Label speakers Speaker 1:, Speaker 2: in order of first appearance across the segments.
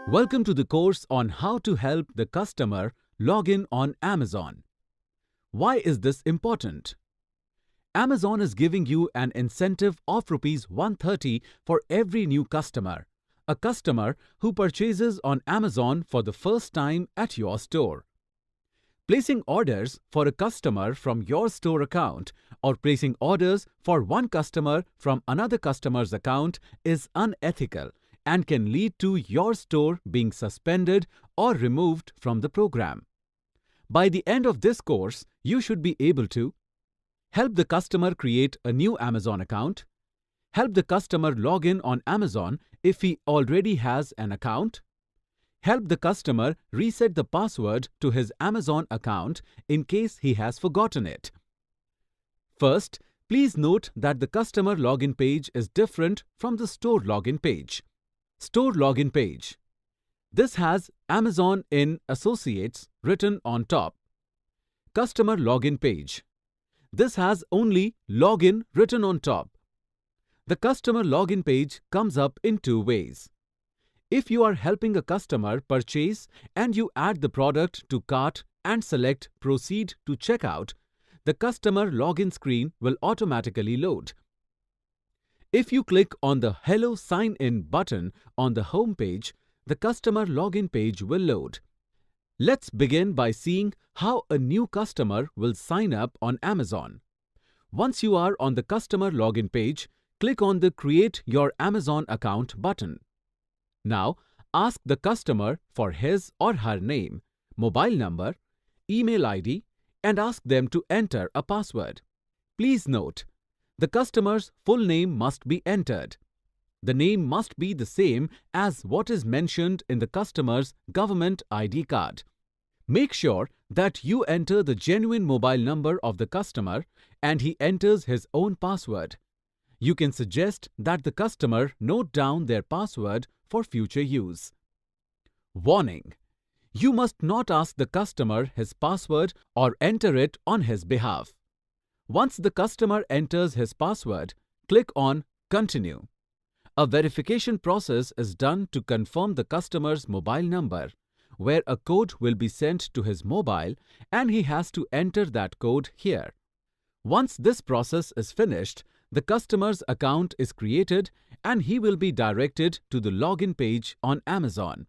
Speaker 1: Welcome to the course on how to help the customer log in on Amazon. Why is this important? Amazon is giving you an incentive of Rs 130 for every new customer, a customer who purchases on Amazon for the first time at your store. Placing orders for a customer from your store account or placing orders for one customer from another customer's account is unethical and can lead to your store being suspended or removed from the program. By the end of this course, you should be able to help the customer create a new Amazon account, help the customer log in on Amazon if he already has an account, help the customer reset the password to his Amazon account in case he has forgotten it. First, please note that the customer login page is different from the store login page. Store login page. This has Amazon in Associates written on top. Customer login page. This has only login written on top. The customer login page comes up in two ways. If you are helping a customer purchase and you add the product to cart and select Proceed to Checkout, the customer login screen will automatically load. If you click on the Hello Sign In button on the home page, the customer login page will load. Let's begin by seeing how a new customer will sign up on Amazon. Once you are on the customer login page, click on the Create Your Amazon Account button. Now, ask the customer for his or her name, mobile number, email ID, and ask them to enter a password. Please note, the customer's full name must be entered. The name must be the same as what is mentioned in the customer's government ID card. Make sure that you enter the genuine mobile number of the customer and he enters his own password. You can suggest that the customer note down their password for future use. Warning: you must not ask the customer his password or enter it on his behalf. Once the customer enters his password, click on Continue. A verification process is done to confirm the customer's mobile number, where a code will be sent to his mobile and he has to enter that code here. Once this process is finished, the customer's account is created and he will be directed to the login page on Amazon.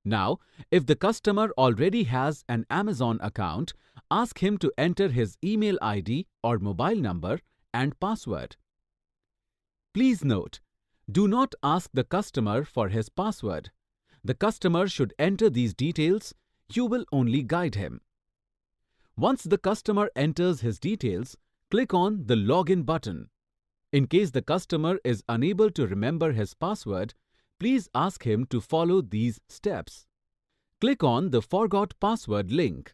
Speaker 1: Now, if the customer already has an Amazon account, ask him to enter his email ID or mobile number and password. Please note, do not ask the customer for his password. The customer should enter these details. You will only guide him. Once the customer enters his details, click on the Login button. In case the customer is unable to remember his password, please ask him to follow these steps. Click on the Forgot Password link.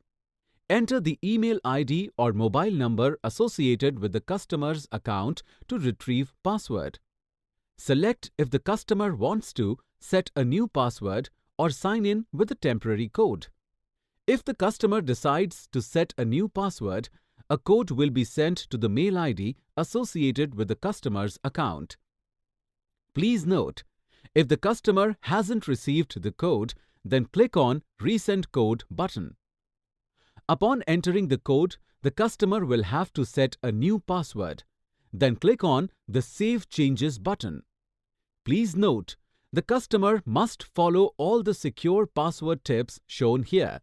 Speaker 1: Enter the email ID or mobile number associated with the customer's account to retrieve password. Select if the customer wants to set a new password or sign in with a temporary code. If the customer decides to set a new password, a code will be sent to the mail ID associated with the customer's account. Please note, if the customer hasn't received the code, then click on Resend Code button. Upon entering the code, the customer will have to set a new password. Then click on the Save Changes button. Please note, the customer must follow all the secure password tips shown here.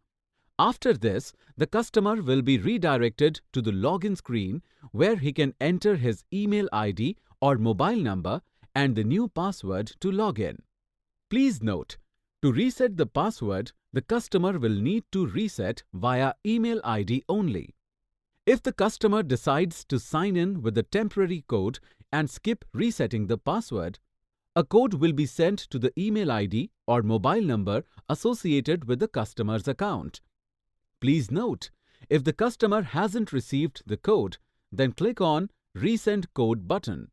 Speaker 1: After this, the customer will be redirected to the login screen where he can enter his email ID or mobile number and the new password to log in. Please note, to reset the password, the customer will need to reset via email ID only. If the customer decides to sign in with a temporary code and skip resetting the password, a code will be sent to the email ID or mobile number associated with the customer's account. Please note, if the customer hasn't received the code, then click on Resend Code button.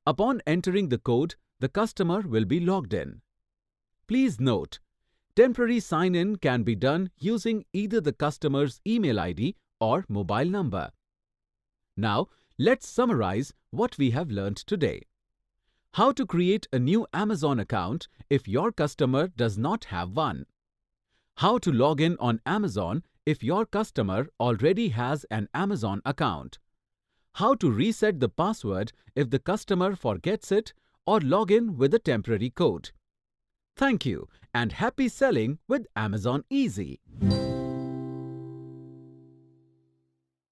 Speaker 1: Upon entering the code, the customer will be logged in. Please note, temporary sign-in can be done using either the customer's email ID or mobile number. Now, let's summarize what we have learned today. How to create a new Amazon account if your customer does not have one. How to log in on Amazon if your customer already has an Amazon account. How to reset the password if the customer forgets it or log in with a temporary code. Thank you and happy selling with Amazon Easy.